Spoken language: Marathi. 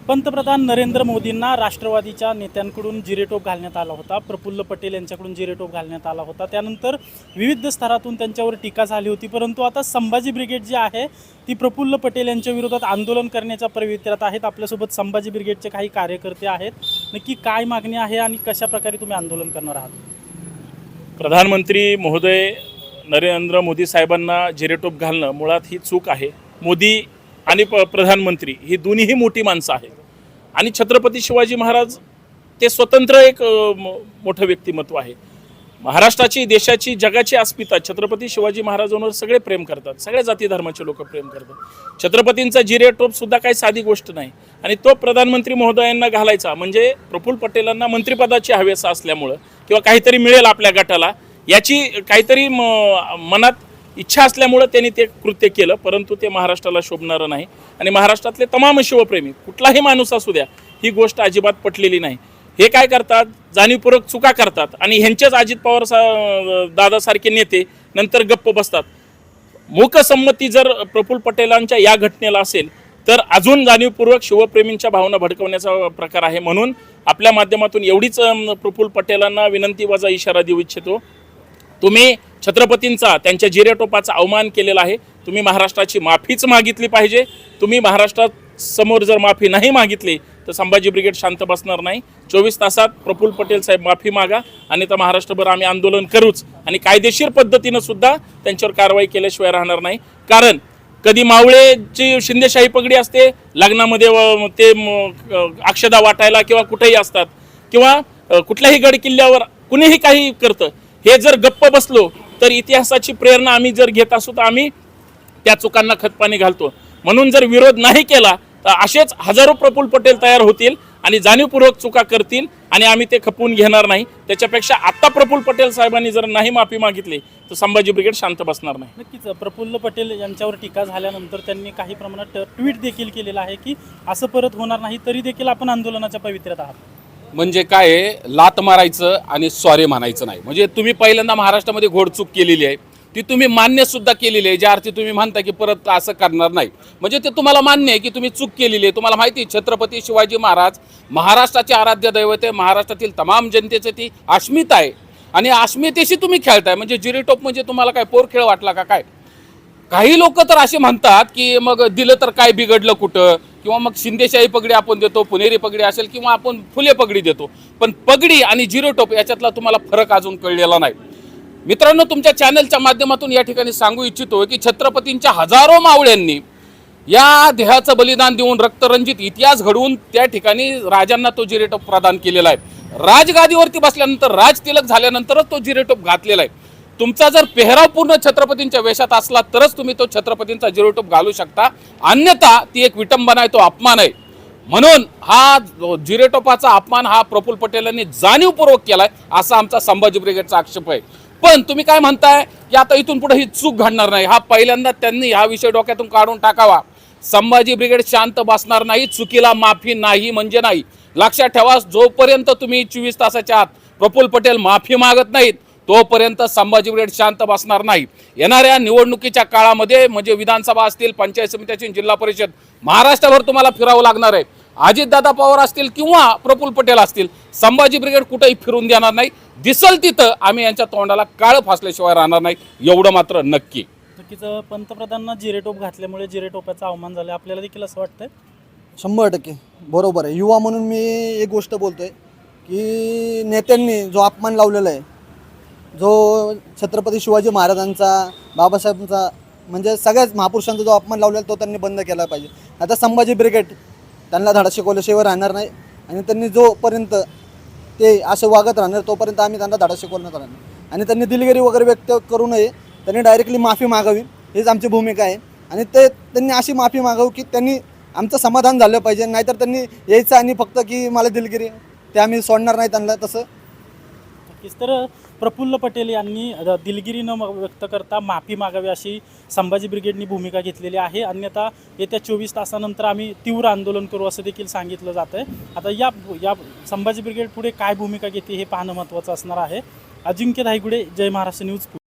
पंतप्रधान नरेंद्र मोदींना राष्ट्रवादीच्या नेत्यांकडून जिरेटोप घालण्यात आला होता. प्रफुल्ल पटेल यांच्याकडून जिरेटोप घालण्यात आला होता. त्यानंतर विविध स्तरातून त्यांच्यावर टीका झाली होती. परंतु आता संभाजी ब्रिगेड जी आहे ती प्रफुल्ल पटेल यांच्या विरोधात आंदोलन करण्याच्या प्रवृत्तीत आहेत. आपल्यासोबत संभाजी ब्रिगेडचे काही कार्यकर्ते आहेत. नक्की काय मागणी आहे आणि कशा प्रकारे तुम्ही आंदोलन करणार आहात? प्रधानमंत्री महोदय नरेंद्र मोदी साहेबांना जिरेटोप घालणं मुळात ही चूक आहे. मोदी आणि प्रधानमंत्री ही दोन्हीही मोठी माणसं आहेत आणि छत्रपती शिवाजी महाराज ते स्वतंत्र एक मोठं व्यक्तिमत्व आहे. महाराष्ट्राची, देशाची, जगाची अस्मिता छत्रपती शिवाजी महाराजांवर सगळे प्रेम करतात. सगळ्या जाती धर्माचे लोक प्रेम करतात. छत्रपतींचा जिरेटोप सुद्धा काही साधी गोष्ट नाही आणि तो प्रधानमंत्री महोदयांना घालायचा म्हणजे प्रफुल्ल पटेलांना मंत्रिपदाची हवेसा असल्यामुळं किंवा काहीतरी मिळेल आपल्या गटाला याची काहीतरी मनात इच्छा असल्यामुळं त्यांनी ते कृत्य केलं. परंतु ते महाराष्ट्राला शोभणारं नाही आणि महाराष्ट्रातले तमाम शिवप्रेमी कुठलाही माणूस असू द्या ही गोष्ट अजिबात पटलेली नाही. हे काय करतात, जाणीवपूर्वक चुका करतात आणि ह्यांचेच अजित पवार दादासारखे नेते नंतर गप्प बसतात. मूकसंमती जर प्रफुल्ल पटेलांच्या या घटनेला असेल तर अजून जाणीवपूर्वक शिवप्रेमींच्या भावना भडकवण्याचा प्रकार आहे. म्हणून आपल्या माध्यमातून एवढीच प्रफुल्ल पटेलांना विनंती वजा इशारा देऊ इच्छितो, तुम्ही छत्रपतींचा त्यांच्या जिरेटोपाचा अवमान केलेला आहे. तुम्ही महाराष्ट्राची माफीच मागितली पाहिजे. तुम्ही महाराष्ट्रात समोर जर माफी नाही मागितली तर संभाजी ब्रिगेड शांत बसणार नाही. 24 तासात प्रफुल्ल पटेल साहेब माफी मागा आणि तर महाराष्ट्रभर आम्ही आंदोलन करूच आणि कायदेशीर पद्धतीनं सुद्धा त्यांच्यावर कारवाई केल्याशिवाय राहणार नाही. कारण कधी मावळेची शिंदेशाही पगडी असते, लग्नामध्ये ते अक्षदा वाटायला किंवा कुठेही असतात किंवा कुठल्याही गड किल्ल्यावर कुणीही काही करतं. हे जर गप्प बसलो तर इतिहासाची प्रेरणा आम्ही जर घेत असू तर आम्ही त्या चुकांना खतपाणी घालतो. म्हणून जर विरोध नाही केला तर असेच हजारो प्रफुल्ल पटेल तयार होतील आणि जाणीवपूर्वक चुका करतील आणि आम्ही ते खपवून घेणार नाही. त्याच्यापेक्षा आत्ता प्रफुल्ल पटेल साहेबांनी जर नाही माफी मागितली तर संभाजी ब्रिगेड शांत बसणार नाही. नक्कीच प्रफुल्ल पटेल यांच्यावर टीका झाल्यानंतर त्यांनी काही प्रमाणात ट्विट देखील केलेलं आहे की असं परत होणार नाही, तरी देखील आपण आंदोलनाच्या पवित्र्यात आहात. म्हणजे काय लात मारायचं आणि सॉरी म्हणायचं नाही. म्हणजे तुम्ही पहिल्यांदा महाराष्ट्रामध्ये घोडचूक केलेली आहे ती तुम्ही मान्य सुद्धा केलेली आहे. ज्या अर्थी तुम्ही म्हणता की परत असं करणार नाही म्हणजे ते तुम्हाला मान्य आहे की तुम्ही चूक केलेली आहे. तुम्हाला माहिती आहे छत्रपती शिवाजी महाराज महाराष्ट्राचे आराध्य दैवत आहे. महाराष्ट्रातील तमाम जनतेचं ती अस्मिता आहे आणि अस्मितेशी तुम्ही खेळताय. म्हणजे जिरेटोप म्हणजे तुम्हाला काय पोरखेळ वाटला का काय? काही लोक तर असे म्हणतात की मग दिलं तर काय बिघडलं कुठं, किंवा मग शिंदेशाही पगडी आपण देतो, पुणेरी पगडी असेल किंवा आपण फुले पगडी देतो. पण पगडी आणि जिरेटोप याच्यातला तुम्हाला फरक अजून कळलेला नाही. मित्रांनो, तुमच्या चॅनलच्या माध्यमातून या ठिकाणी सांगू इच्छितो की छत्रपतींच्या हजारो मावळ्यांनी या देहाचं बलिदान देऊन रक्तरंजित इतिहास घडवून त्या ठिकाणी राजांना तो जिरेटोप प्रदान केलेला आहे. राजगादीवरती बसल्यानंतर राजतिलक झाल्यानंतरच तो जिरेटोप घातलेला आहे. तुमचा जर पेहराव पूर्ण छत्रपतींच्या वेशात असला तरच तुम्ही तो छत्रपतींचा जिरेटोप घालू शकता, अन्यथा ती एक विटंबना आहे, तो अपमान आहे. म्हणून हा जिरेटोपाचा अपमान हा प्रफुल्ल पटेलांनी जाणीवपूर्वक केलाय असा आमचा संभाजी ब्रिगेडचा आक्षेप आहे. पण तुम्ही काय म्हणताय की आता इथून पुढे ही चूक घडणार नाही, हा पहिल्यांदा त्यांनी हा विषय डोक्यातून काढून टाकावा. संभाजी ब्रिगेड शांत बसणार नाही, चुकीला माफी नाही म्हणजे नाही. लक्षात ठेवा, जोपर्यंत तुम्ही 24 तासाच्या आत प्रफुल्ल पटेल माफी मागत नाहीत तोपर्यंत संभाजी ब्रिगेड शांत बसणार नाही. येणाऱ्या निवडणुकीच्या काळामध्ये म्हणजे विधानसभा असतील, पंचायत समिती असतील, जिल्हा परिषद, महाराष्ट्रभर तुम्हाला फिरावं लागणार आहे. अजितदादा पवार असतील किंवा प्रफुल्ल पटेल असतील, संभाजी ब्रिगेड कुठेही फिरून देणार नाही. दिसल तिथं आम्ही यांच्या तोंडाला काळ फासल्याशिवाय राहणार नाही, एवढं मात्र नक्की. नक्कीच पंतप्रधानांना जिरेटोप घातल्यामुळे जिरेटोपाचा अवमान झाला, आपल्याला देखील असं वाटतंय? 100% बरोबर आहे. युवा म्हणून मी एक गोष्ट बोलतोय की नेत्यांनी जो अपमान लावलेला आहे, जो छत्रपती शिवाजी महाराजांचा, बाबासाहेबांचा म्हणजे सगळ्याच महापुरुषांचा जो अपमान लावलेला तो त्यांनी बंद केला पाहिजे. आता संभाजी ब्रिगेड त्यांना धडा शिकवल्याशिवाय राहणार नाही आणि त्यांनी जोपर्यंत ते असं वागत राहणार तोपर्यंत आम्ही त्यांना धडा शिकवण्यात राहणार. आणि त्यांनी दिलगिरी वगैरे व्यक्त करू नये, त्यांनी डायरेक्टली माफी मागावी हीच आमची भूमिका आहे. आणि त्यांनी अशी माफी मागावी की त्यांनी आमचं समाधान झालं पाहिजे. नाहीतर त्यांनी यायचं आणि फक्त की मला दिलगिरी, ते आम्ही सोडणार नाही त्यांना तसं. नक्कीच. तर प्रफुल्ल पटेल यांनी दिलगिरी न व्यक्त करता माफी मागावी अशी संभाजी ब्रिगेडनी भूमिका घेतलेली आहे. अन्यथा येत्या 24 तासानंतर आम्ही तीव्र आंदोलन करू असं देखील सांगितलं जातं आहे. आता या संभाजी ब्रिगेड पुढे काय भूमिका घेते हे पाहणं महत्त्वाचं असणार आहे. अजिंक्य धायगुडे, जय महाराष्ट्र न्यूज.